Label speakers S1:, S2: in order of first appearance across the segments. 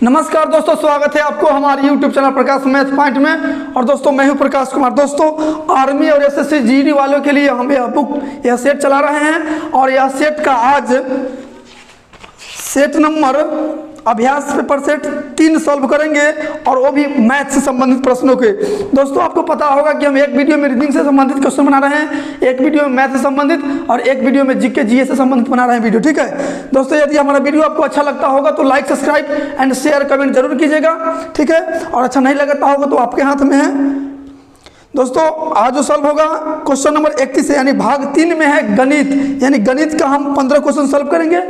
S1: नमस्कार दोस्तों, स्वागत है आपको हमारे YouTube चैनल प्रकाश मैथ पॉइंट में। और दोस्तों मैं हूं प्रकाश कुमार। दोस्तों आर्मी और एसएससी जीडी वालों के लिए हम यह सेट चला रहे हैं और यह सेट का आज सेट नंबर अभ्यास पेपर सेट 3 सॉल्व करेंगे और वो भी मैथ से संबंधित प्रश्नों के। दोस्तों आपको पता होगा कि हम एक वीडियो में रीजनिंग से संबंधित क्वेश्चन बना रहे हैं, एक वीडियो में मैथ से संबंधित और एक वीडियो में जीके जीए से संबंधित बना रहे हैं वीडियो। ठीक है दोस्तों, यदि हमारा वीडियो आपको अच्छा लगता होगा तो like, subscribe and share comment जरूर कीजिएगा। ठीक है, और अच्छा नहीं लगता होगा तो आपके हाथ में है। दोस्तों आज जो सॉल्व होगा क्वेश्चन नंबर 31 यानी भाग 3 में है गणित, यानी गणित का हम 15 क्वेश्चन सॉल्व करेंगे।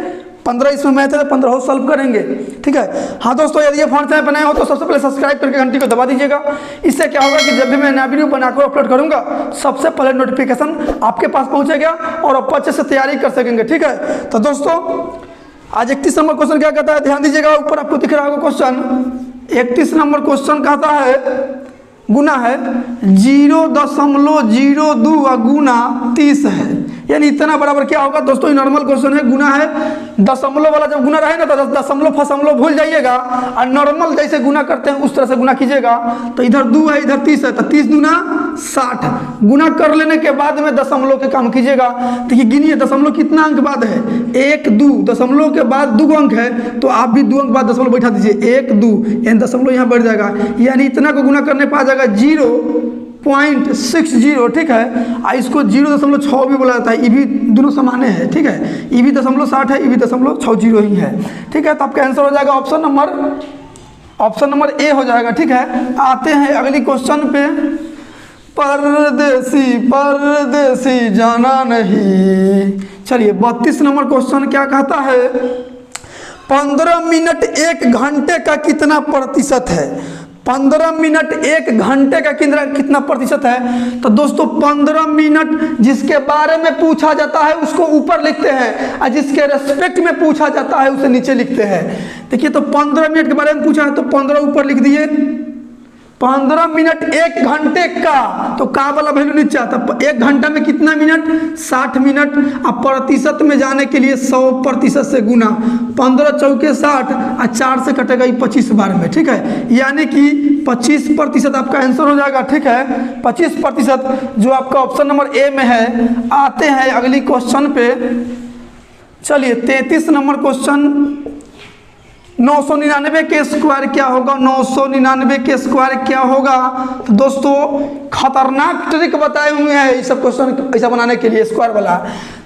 S1: 15 इसमें मैथ है तो 15 सॉल्व करेंगे। ठीक है, हाँ दोस्तों, यदि ये फोन चैनल पर नए हो तो सबसे पहले सब्सक्राइब करके घंटी को दबा दीजिएगा। इससे क्या होगा कि जब भी मैं नया वीडियो बनाकर अपलोड करूंगा सबसे पहले नोटिफिकेशन आपके पास पहुंचेगा और आप अच्छे से तैयारी कर सकेंगे। ठीक है, तो दोस्तों आज 31 नंबर क्वेश्चन क्या कहता है, ध्यान दीजिएगा। ऊपर आपको दिख रहा होगा क्वेश्चन। 31 नंबर क्वेश्चन कहता है गुना है 0.02 गुना 30 है, यानी इतना बराबर क्या होगा। दोस्तों ये नॉर्मल क्वेश्चन है, गुना है। दशमलव वाला जब गुना रहे ना तो दशमलव फशमलव भूल जाइएगा और नॉर्मल जैसे गुना करते हैं उस तरह से गुना कीजिएगा। तो इधर 2 है, इधर 30 है, तो 30 दूना 60। गुना कर लेने के बाद में दशमलव के काम कीजिएगा। देखिए गिनिए दशमलव कितना अंक बाद है, 1 2, दशमलव के बाद 2 अंक है तो आप भी 2 अंक बाद दशमलव बैठा दीजिए, 1 2, यानी दशमलव यहाँ बढ़ जाएगा, यानी इतना को गुना करने पा जाएगा 0.60। ठीक है, इसको 0.6 भी बोला जाता है, ये भी दोनों समान है। ठीक है, ये भी 0.60 है, ये भी 0.60 ही है। ठीक है, तो आपका आंसर हो जाएगा ऑप्शन नंबर ए हो जाएगा। ठीक है, आते हैं अगली क्वेश्चन पे। परदेसी जाना नहीं। चलिए 32 नंबर क्वेश्चन क्या कहता है, 15 मिनट 1 घंटे का कितना प्रतिशत है। 15 मिनट 1 घंटे का कितना प्रतिशत है। तो दोस्तों 15 मिनट जिसके बारे में पूछा जाता है उसको ऊपर लिखते हैं और जिसके रेस्पेक्ट में पूछा जाता है उसे नीचे लिखते हैं। देखिए तो 15 मिनट के बारे में पूछा है तो 15 ऊपर लिख दिए। 15 मिनट 1 घंटे का, तो का वाला वैल्यू नीचे आता। 1 घंटा में कितना मिनट, 60 मिनट। अब प्रतिशत में जाने के लिए 100% से गुना, 15 चौके 60 और 4 से कटेगा 25 बार में। ठीक है, यानी कि 25% आपका आंसर हो जाएगा। ठीक है, 25% जो आपका ऑप्शन नंबर ए में है। आते हैं अगली क्वेश्चन पे। चलिए 33 नंबर क्वेश्चन, 999 के स्क्वायर क्या होगा। 999 के स्क्वायर क्या होगा। तो दोस्तों खतरनाक ट्रिक बताए हुए हैं ये सब क्वेश्चन ऐसा बनाने के लिए स्क्वायर वाला।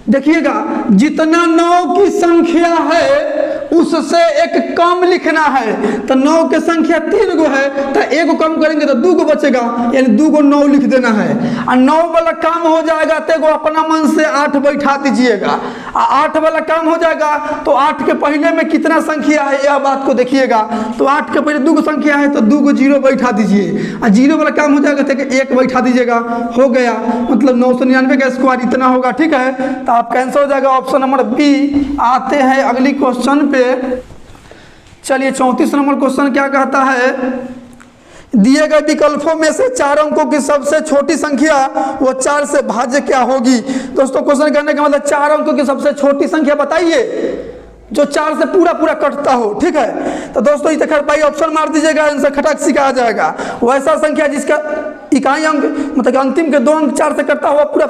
S1: देखिएगा जितना 9 की संख्या है उससे एक कम लिखना है। तो 9 की संख्या 3 गो है तो 1 को कम करेंगे तो 2 गो बचेगा, यानी 2 को 9 लिख देना है। और 9 वाला काम हो जाएगा तो अपना मन से 8 बैठा दीजिएगा। 8 वाला काम हो जाएगा तो 8 के पहले में कितना संख्या है यह बात को देखिएगा। तो 8 के पहले 2 संख्या है तो 2 को 0 बैठा दीजिए और 0 वाला काम हो जाएगा तो 1 बैठा दीजिएगा, हो गया। मतलब 999 का स्क्वायर इतना होगा। ठीक है, तो आपका आंसर हो जाएगा ऑप्शन नंबर बी। आते हैं अगली क्वेश्चन पे। चलिए 34 नंबर क्वेश्चन क्या कहता है, दिए गए विकल्पों में से 4 अंकों की सबसे छोटी संख्या वो 4 से भाज्य क्या होगी। दोस्तों क्वेश्चन करने का मतलब 4 अंकों की सबसे छोटी संख्या बताइए जो 4 से पूरा कटता हो। ठीक है, तो दोस्तों इसे खैर भाई ऑप्शन मार दीजिएगा, इनसे खटक सिखा जाएगा। वैसा संख्या जिसका इकाई अंक मतलब अंतिम के 2 अंक 4 से कटता हुआ पूरा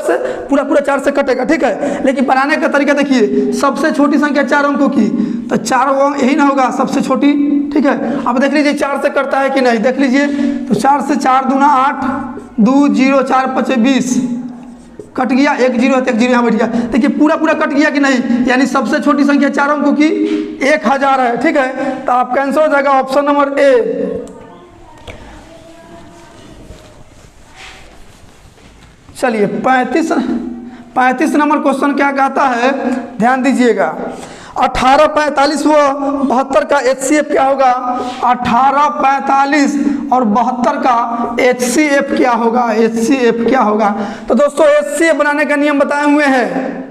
S1: 4 से कटेगा। ठीक है, लेकिन बनाने का तरीका देखिए, सबसे छोटी संख्या 4 अंकों की तो 4 अंक यही ना होगा सबसे छोटी। ठीक है, अब देख लीजिए 4 से कटता है कि नहीं, देख लीजिए। तो 4 से 4 दूना 8, 2 0 4 5 20 कट गया, 1 0 है तो 1 0 यहाँ बैठ गया। देखिए पूरा कट गया कि नहीं, यानी सबसे छोटी संख्या 4 अंकों की 1000 है। ठीक है, तो आपका आंसर हो जाएगा ऑप्शन नंबर ए। चलिए 35 नंबर क्वेश्चन क्या कहता है, ध्यान दीजिएगा। 18 45 व 72 का HCF क्या होगा। 18 45 और 72 का HCF क्या होगा। HCF क्या होगा। तो दोस्तों HCF बनाने का नियम बताए हुए हैं।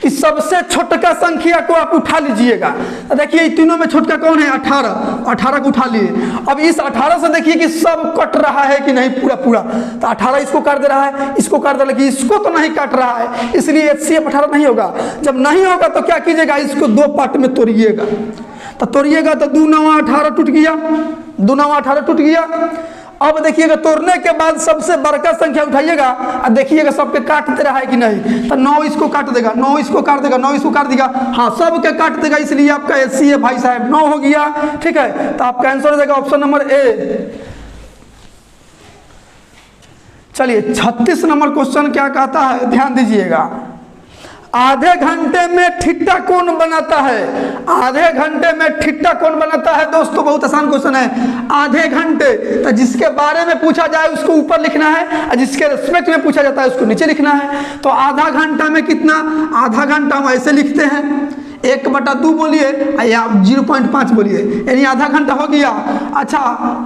S1: कि सबसे छोटका संख्या को आप उठा लीजिएगा। तो देखिए तीनों में छोटका कौन है? 18। 18 को उठा लिए। अब इस 18 से देखिए कि सब कट रहा है कि नहीं, पूरा पूरा। तो 18 इसको काट दे रहा है, इसको काट दे रहा है, कि इसको तो नहीं काट रहा है, इसलिए HCF 18 नहीं होगा। जब नहीं होगा तो क्या कीजिएगा, इसको 2 पार्ट में तोड़िएगा। तो तोड़िएगा तो 2 9 18 टूट गया, 2 9 18 टूट गया। अब देखिएगा तोड़ने के बाद सबसे बड़का संख्या उठाइएगा और देखिएगा सबके काट दे रहा है कि नहीं। तो 9 इसको काट देगा, 9 इसको काट देगा, 9 इसको काट देगा, हाँ सबके काट देगा, इसलिए आपका HCF भाई साहब 9 हो गया। ठीक है, तो आपका आंसर हो जाएगा ऑप्शन नंबर ए। चलिए 36 नंबर क्वेश्चन क्या कहता है, ध्यान दीजिएगा। आधे घंटे में ठिट्टा कौन बनाता है? आधे घंटे में ठिट्टा कौन बनाता है? दोस्तों बहुत आसान क्वेश्चन है। आधे घंटे, तो जिसके बारे में पूछा जाए उसको ऊपर लिखना है और जिसके रिस्पेक्ट में पूछा जाता है उसको नीचे लिखना है। तो आधा घंटा में कितना? आधा घंटा हम ऐसे लिखते हैं 1/2 बोलिए या 0.5 बोलिए, यानी आधा घंटा हो गया। अच्छा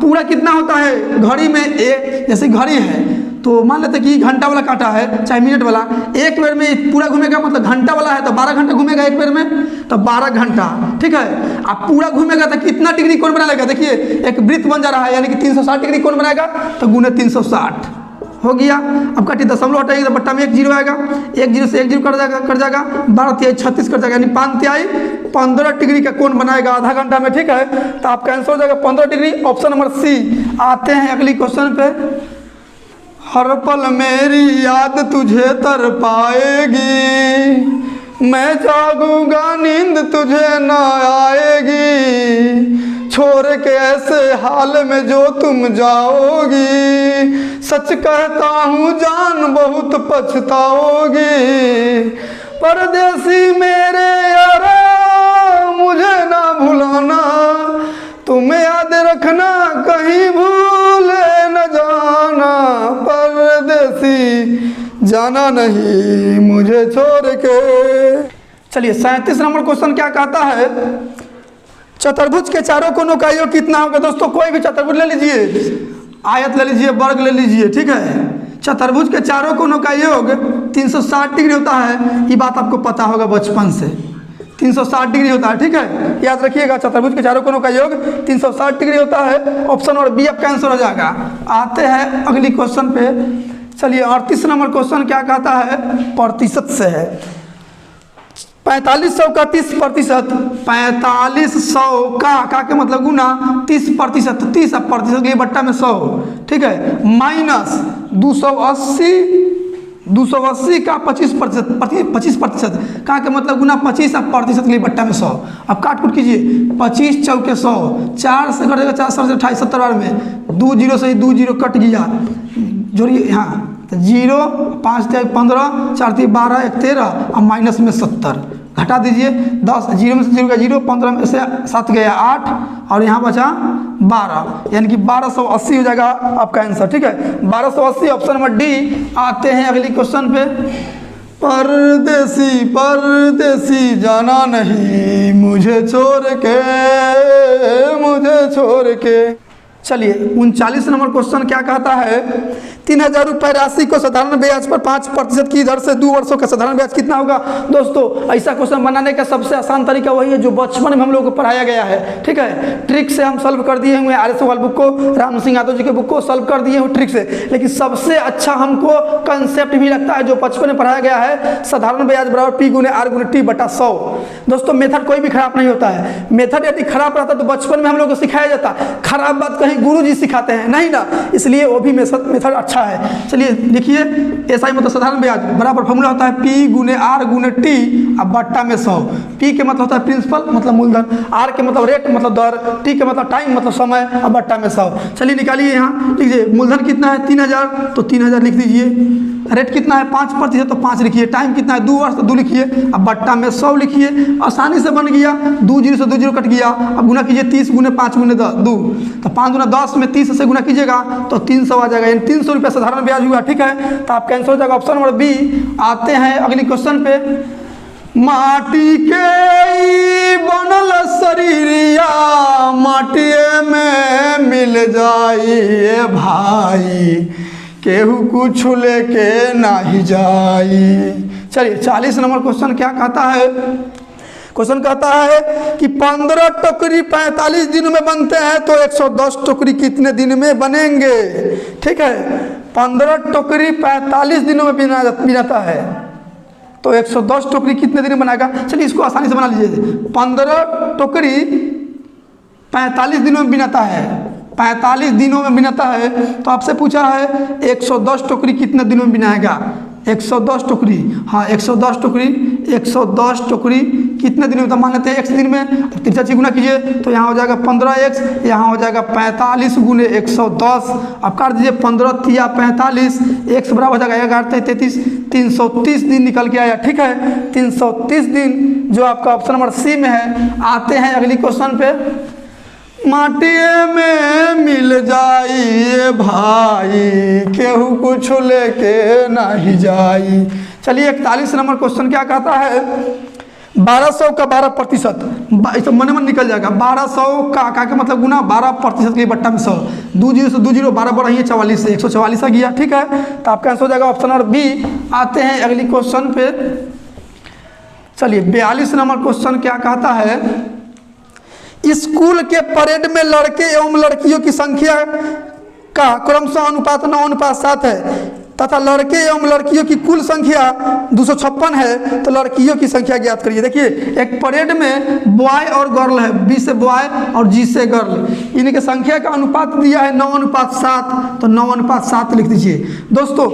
S1: पूरा कितना होता है? घड़ी में एक, जैसे घड़ी है तो मान लेते कि घंटा वाला काटा है चाहे मिनट वाला, एक बेर में पूरा घूमेगा, मतलब घंटा वाला है तो 12 घंटा घूमेगा एक बेर में, तो 12 घंटा। ठीक है, अब पूरा घूमेगा तो कितना डिग्री कौन बना लेगा? देखिए एक वृत्त बन जा रहा है, यानी कि 360 डिग्री कौन बनाएगा? तो गुने 360 हो गया। अब काटिए, दशमलव हटाइए तो बट्टा में 1 जीरो आएगा, 1 जीरो से 1 जीरो कट जाएगा, 12 तिहाई 36 कट जाएगा, यानी 5 तिहाई 15 डिग्री का कोण बनाएगा आधा घंटा में। ठीक है, तो आपका आंसर हो जाएगा 15 डिग्री, ऑप्शन नंबर सी। आते हैं अगली क्वेश्चन पे। हर पल मेरी याद तुझे तर पाएगी, मैं जागूंगा नींद तुझे न आएगी, छोड़ के ऐसे हाल में जो तुम जाओगी, सच कहता हूँ जान बहुत पछताओगी, परदेसी मेरे यारा मुझे ना भुलाना, तुम याद रखना कहीं भूले न जाना, परदेसी जाना नहीं मुझे छोड़ के। चलिए 37 नंबर क्वेश्चन क्या कहता है? चतुर्भुज के चारों कोनों का योग कितना होगा? दोस्तों कोई भी चतुर्भुज ले लीजिए, आयत ले लीजिए, वर्ग ले लीजिए। ठीक है, चतुर्भुज के चारों कोनों का योग 360 डिग्री होता है, ये बात आपको पता होगा बचपन से, 360 डिग्री होता है। ठीक है, याद रखिएगा चतुर्भुज के चारों कोनों का योग 360 डिग्री होता है। ऑप्शन और बी आपका आंसर हो जाएगा। आते हैं अगली क्वेश्चन पे। चलिए 38 नंबर क्वेश्चन क्या कहता है? प्रतिशत से है। 4500 का 30%, 4500 का के मतलब गुना 30%, 30% के लिए बट्टा में 100। ठीक है, माइनस 280 का 25% का के मतलब गुना 25% के लिए बट्टा में 100। अब काट कूट कीजिए, 25 चौके 100, 4 से कटेगा 4 से 28 70 बार में, 2 जीरो से 2 जीरो कट गया, जोड़िए यहाँ तो 0 5 3 15 4 3 12 1 13 और माइनस में 70 घटा दीजिए। 10 जीरो में से 0 का 0, 15 में से 7 गया 8 और यहाँ बचा 12, यानी कि 1280 हो जाएगा आपका आंसर। ठीक है, 1280 ऑप्शन नंबर डी। आते हैं अगली क्वेश्चन पे। परदेसी परदेसी जाना नहीं मुझे छोड़ के, मुझे छोड़ के। चलिए 39 नंबर क्वेश्चन क्या कहता है? 3000 रुपये राशि को साधारण ब्याज पर 5% की दर से 2 वर्षों का साधारण ब्याज कितना होगा? दोस्तों ऐसा क्वेश्चन बनाने का सबसे आसान तरीका वही है जो बचपन में हम लोग को पढ़ाया गया है। ठीक है, ट्रिक से हम सॉल्व कर दिए हुए RS वाल बुक को, राम सिंह यादव जी के बुक को सॉल्व कर दिए हुए ट्रिक से। लेकिन सबसे अच्छा हमको कंसेप्ट भी लगता है जो बचपन में पढ़ाया गया है, साधारण ब्याज बराबर P गुने R गुने T बटा 100। दोस्तों मेथड कोई भी खराब नहीं होता है, मेथड यदि खराब रहता तो बचपन में हम लोग को सिखाया जाता। खराब बात कहीं गुरुजी सिखाते हैं नहीं ना, इसलिए वो भी मेथड अच्छा है। चलिए लिखिए, SI मतलब साधारण ब्याज बराबर फॉर्मूला होता है P गुने R गुने T अब बट्टा में 100। P के मतलब होता है प्रिंसिपल मतलब मूलधन, R के मतलब रेट मतलब दर, T के मतलब टाइम मतलब समय, अब बट्टा में 100। चलिए निकालिए, यहाँ लिखिए मूलधन कितना है 3000 तो 3000 लिख दीजिए, रेट कितना है 5% तो 5 लिखिए, टाइम कितना है 2 वर्ष तो 2 लिखिए, अब बट्टा में 100 लिखिए। आसानी से बन गया, 2 जीरो से 2 जीरो कट गया। अब गुना कीजिए 30 गुने 5 गुने 2 तो 5 गुना 10 में 30 से गुना कीजिएगा तो 300 आ जाएगा, यानी 300 रुपये साधारण ब्याज हुआ। ठीक है, तो आपका आंसर हो जाएगा ऑप्शन नंबर बी। आते हैं अगली क्वेश्चन पे। माटी के बनल शरीरिया माटिए में मिल जाइए भाई, केहू कुछ लेके नाही जाई। चलिए 40 नंबर क्वेश्चन क्या कहता है। क्वेश्चन कहता है कि 15 टोकरी 45 दिन में बनते हैं तो 110 टोकरी कितने दिन में बनेंगे। ठीक है, 15 टोकरी 45 दिनों में बिनाता है तो 110 टोकरी कितने दिन में बनाएगा। चलिए इसको आसानी से बना लीजिए। 15 टोकरी 45 दिनों में बिनाता है, 45 दिनों में बिनाता है तो आपसे पूछा है 110 टोकरी कितने दिनों में बिनाएगा। 110 टोकरी, हाँ 110 टोकरी, 110 टोकरी कितने दिन में, तो मान लेते हैं 1 दिन में, तो 3 गुना कीजिए तो यहाँ हो जाएगा 15x, यहाँ हो जाएगा 45 गुने 110। अब काट दीजिए 15 तिया 45, x बराबर हो जाएगा 11 33, 330 दिन निकल के आया। ठीक है, 330 दिन जो आपका ऑप्शन नंबर सी में है। आते हैं अगली क्वेश्चन पे। माटिए में मिल जाइए भाई, केहू कुछ लेके नहीं जाई। चलिए 41 नंबर क्वेश्चन क्या कहता है। 1200 का 12%, मन मन निकल जाएगा। 1200 का के मतलब गुना 12% के लिए बट्टा में 100, 2 जीरो से 2 जीरो 12 बढ़ रही है 44 से 144 आ गया। ठीक है, तो आपका आंसर हो जाएगा ऑप्शन नंबर बी। आते हैं अगली क्वेश्चन पे। चलिए 42 नंबर क्वेश्चन क्या कहता है। स्कूल के परेड में लड़के एवं लड़कियों की संख्या का क्रमशः अनुपात 9:7 है तथा लड़के एवं लड़कियों की कुल संख्या 256 है तो लड़कियों की संख्या ज्ञात करिए। देखिए एक परेड में बॉय और गर्ल है, बी से बॉय और जी से गर्ल, इनकी संख्या का अनुपात दिया है 9:7 तो 9:7 लिख दीजिए। दोस्तों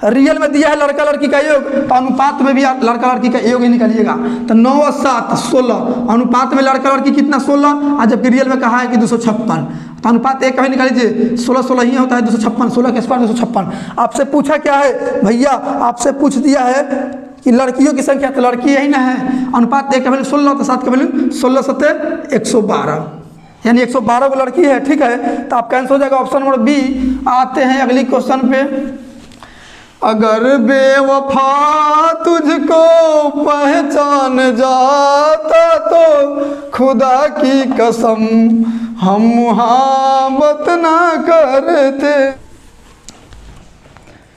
S1: रियल में दिया है लड़का लड़की का योग तो अनुपात में भी आप लड़का लड़की का योग ही निकालिएगा। तो 9 और 7 16, अनुपात में लड़का लड़की कितना 16, और जबकि रियल में कहा है कि 256 तो अनुपात एक का भी निकाल लीजिए। 16 16 ही होता है 256, 16 के स्क्वायर 256। आपसे पूछा क्या है भैया, आपसे पूछ दिया है कि लड़कियों की संख्या, तो लड़की यही ना है। अनुपात एक का वैल्यू 16 तो 7 का वैल्यू 16 7 112, यानी 112 को लड़की है। ठीक है, तो आपका आंसर हो जाएगा ऑप्शन नंबर बी। आते हैं अगली क्वेश्चन पे। अगर बेवफा तुझको पहचान जाता तो खुदा की कसम हम मुहाबत ना करते।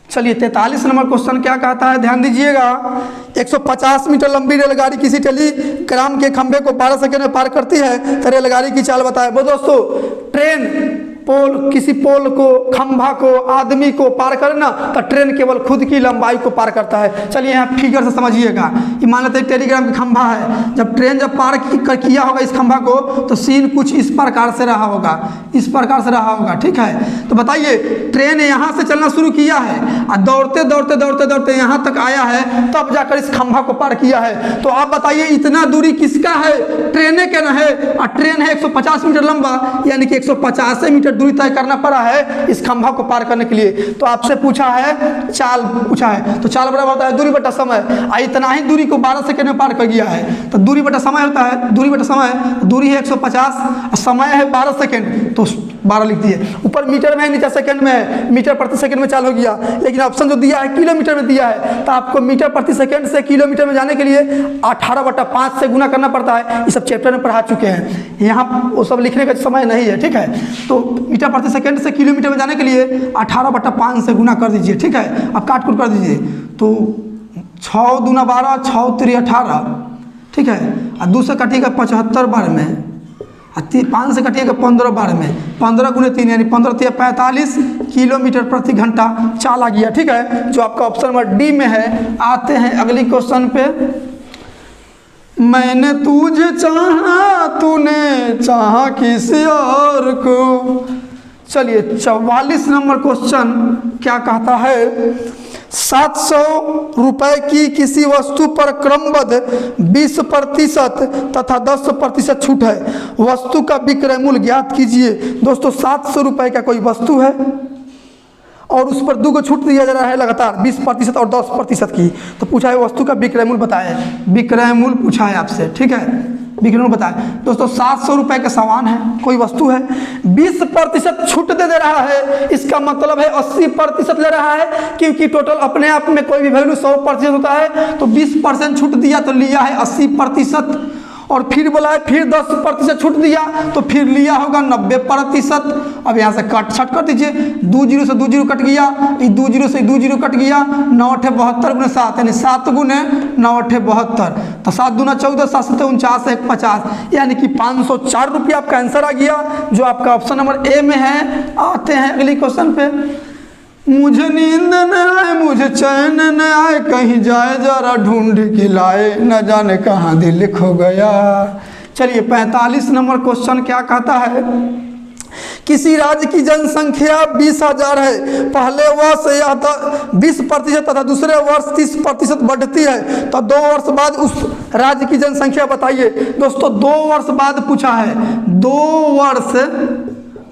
S1: चलिए 43 नंबर क्वेश्चन क्या कहता है, ध्यान दीजिएगा। 150 मीटर लंबी रेलगाड़ी किसी टेलीग्राम के खंभे को 12 सेकंड में पार करती है तो रेलगाड़ी की चाल बताए। वो दोस्तों ट्रेन पोल, किसी पोल को, खंभा को, आदमी को पार करना तो ट्रेन केवल खुद की लंबाई को पार करता है। चलिए यहाँ फिगर से समझिएगा। ये मान लेते हैं टेलीग्राम का खंभा है, जब ट्रेन जब पार किया होगा इस खंभा को तो सीन कुछ इस प्रकार से रहा होगा, इस प्रकार से रहा होगा। ठीक है, तो बताइए ट्रेन यहाँ से चलना शुरू किया है और दौड़ते दौड़ते दौड़ते दौड़ते यहाँ तक आया है, तब जाकर इस खंभा को पार किया है। तो आप बताइए इतना दूरी किसका है, ट्रेन के न है। और ट्रेन है 150 मीटर लंबा, यानी कि 150 मीटर दूरी तय करना पड़ा है इस खंभा को पार करने के लिए। तो आपसे पूछा है चाल, पूछा है तो चाल बराबर होता है दूरी बटा समय। इतना ही दूरी को 12 सेकंड में पार कर गया है तो दूरी बटा समय होता है, दूरी बटा समय, दूरी है 150 और समय है 12 सेकंड तो 12 लिख दिए। ऊपर मीटर में है, नीचे सेकंड में है, मीटर प्रति सेकंड में चाल हो गया। लेकिन ऑप्शन जो दिया है किलोमीटर में दिया है, तो आपको मीटर प्रति सेकंड से किलोमीटर में जाने के लिए 18/5 से गुना करना पड़ता है। ये सब चैप्टर में पढ़ा चुके हैं, यहाँ वो सब लिखने का समय नहीं है। ठीक है, तो मीटर प्रति सेकंड से किलोमीटर में जाने के लिए 18/5 से गुना कर दीजिए। ठीक है, अब काट कुट कर दीजिए तो 6 दूना 12, 6 3 18। ठीक है, और 2 से काटिएगा 75 बार में, 5 से काटिएगा 15 बार में, 15 गुने 3 यानी 15 3 45 किलोमीटर प्रति घंटा चाल आ गया। ठीक है, जो आपका ऑप्शन नंबर डी में है। आते हैं अगली क्वेश्चन पे। मैंने तुझे चाहा, तूने चाहा किसी और को। चलिए 44 नंबर क्वेश्चन क्या कहता है। 700 रुपए की किसी वस्तु पर क्रमबद्ध 20% तथा 10% छूट है, वस्तु का विक्रय मूल्य ज्ञात कीजिए। दोस्तों 700 रुपए का कोई वस्तु है और उस पर 2 को छूट दिया जा रहा है लगातार 20% और 10% की। तो पूछा है वस्तु का विक्रय मूल्य बताए, विक्रय मूल्य पूछा है आपसे। ठीक है, विक्रय मूल्य बताए। दोस्तों 700 रुपए का सामान है, कोई वस्तु है, 20% छूट दे रहा है, इसका मतलब है 80% ले रहा है, क्योंकि टोटल अपने आप में कोई भी वैल्यू 100% होता है तो 20% छूट दिया तो लिया है 80%। और फिर बोला है फिर 10% छूट दिया तो फिर लिया होगा 90%। अब यहाँ से कट छट कर दीजिए, 2 जीरो से 2 जीरो कट गया, 2 जीरो से 2 जीरो कट गया, 9 अठे 72 गुने 7 यानी 7 गुने 9 अठे 72, तो 7 दूना 14, 7 सत्ते 49, 1 50 यानी कि 504 रुपया आपका आंसर आ गया, जो आपका ऑप्शन नंबर ए में है। आते हैं अगली क्वेश्चन पे। मुझे नींद न आए, मुझे चैन न आए, कहीं जाए जरा ढूंढ के लाए, न जाने कहाँ दिल खो गया। चलिए 45 नंबर क्वेश्चन क्या कहता है, किसी राज्य की जनसंख्या 20,000 है, पहले वर्ष यह 20% तथा दूसरे वर्ष 30% बढ़ती है, तो 2 वर्ष बाद उस राज्य की जनसंख्या बताइए। दोस्तों 2 वर्ष बाद पूछा है, 2 वर्ष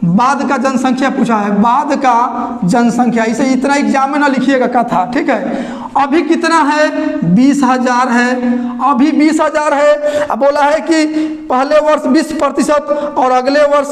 S1: बाद का जनसंख्या पूछा है, बाद का जनसंख्या, इसे इतना एग्जाम में ना लिखिएगा कथा, ठीक है। अभी कितना है 20,000 है, अभी 20,000 है। अब बोला है कि पहले वर्ष 20% और अगले वर्ष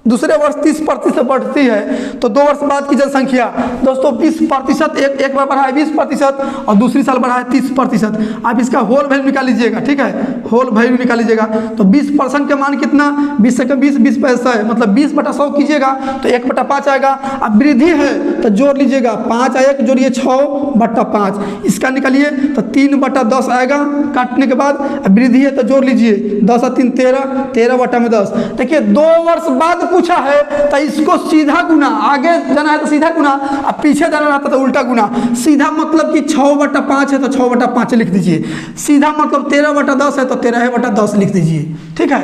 S1: दूसरे वर्ष 30% बढ़ती है, तो 2 वर्ष बाद की जनसंख्या दोस्तों 20%, एक बार बढ़ा है 20% और दूसरी साल बढ़ा है 30%। आप इसका होल वैल्यू निकाल लीजिएगा, ठीक है, होल वैल्यू निकाल लीजिएगा। तो 20% का मान कितना, 20 से 20 पैसा है, मतलब 20/100 कीजिएगा तो 1/5 आएगा। अब वृद्धि है तो जोड़ लीजिएगा, 5 आया कि जोड़िए 6/5, इसका निकालिए तो 3/10 आएगा काटने के बाद। वृद्धि है तो जोड़ लीजिए, 10 और 3 13, 13/10। देखिए 2 वर्ष बाद पूछा है तो इसको सीधा गुना, आगे जाना है तो सीधा गुना, अब पीछे जाना रहता तो उल्टा गुना। सीधा मतलब कि 6/5 है तो 6/5 लिख दीजिए, सीधा मतलब 13/10 है तो 13/10 लिख दीजिए, ठीक है,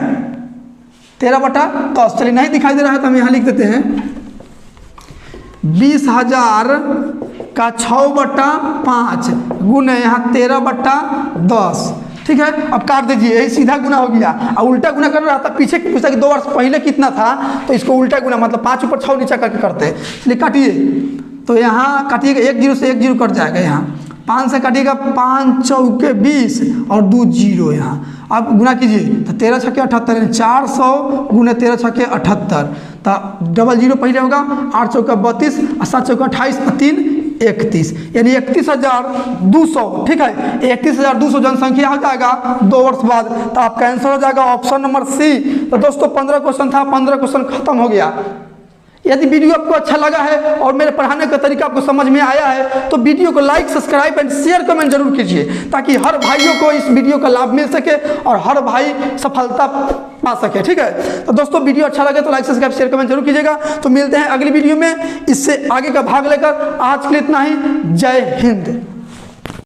S1: 13/10। चलिए नहीं दिखाई दे रहा है तो हम यहाँ लिख देते हैं 20,000 का 6/5 गुने यहाँ 13/10, ठीक है। अब काट दीजिए, यही सीधा गुना हो गया। और उल्टा गुना कर रहा था, पीछे पूछा कि 2 वर्ष पहले कितना था, तो इसको उल्टा गुना मतलब 5 ऊपर 6 नीचा करके करते हैं। इसलिए काटिए, तो यहाँ काटिएगा 1 जीरो से 1 जीरो कट जाएगा, यहाँ 5 से काटिएगा 5 चौके 20 और 2 जीरो यहाँ। अब गुना कीजिए तो 13 छक्के 78 यानी 400 गुने 13 छक्के 78, तो डबल जीरो पहले होगा, 8 चौका 32 और 7 चौका 28 और 3 31 यानी 31,200, ठीक है, 31,200 जनसंख्या हो जाएगा 2 वर्ष बाद। तो आपका आंसर हो जाएगा ऑप्शन नंबर सी। तो दोस्तों 15 क्वेश्चन था, 15 क्वेश्चन खत्म हो गया। यदि वीडियो आपको अच्छा लगा है और मेरे पढ़ाने का तरीका आपको समझ में आया है तो वीडियो को like, subscribe and share comment जरूर कीजिए, ताकि हर भाइयों को इस वीडियो का लाभ मिल सके और हर भाई सफलता पा सके, ठीक है। तो दोस्तों वीडियो अच्छा लगे तो लाइक, सब्सक्राइब, शेयर कमेंट जरूर कीजिएगा। तो मिलते हैं अगली वीडियो में इससे आगे का भाग लेकर। आज के लिए इतना ही। जय हिंद।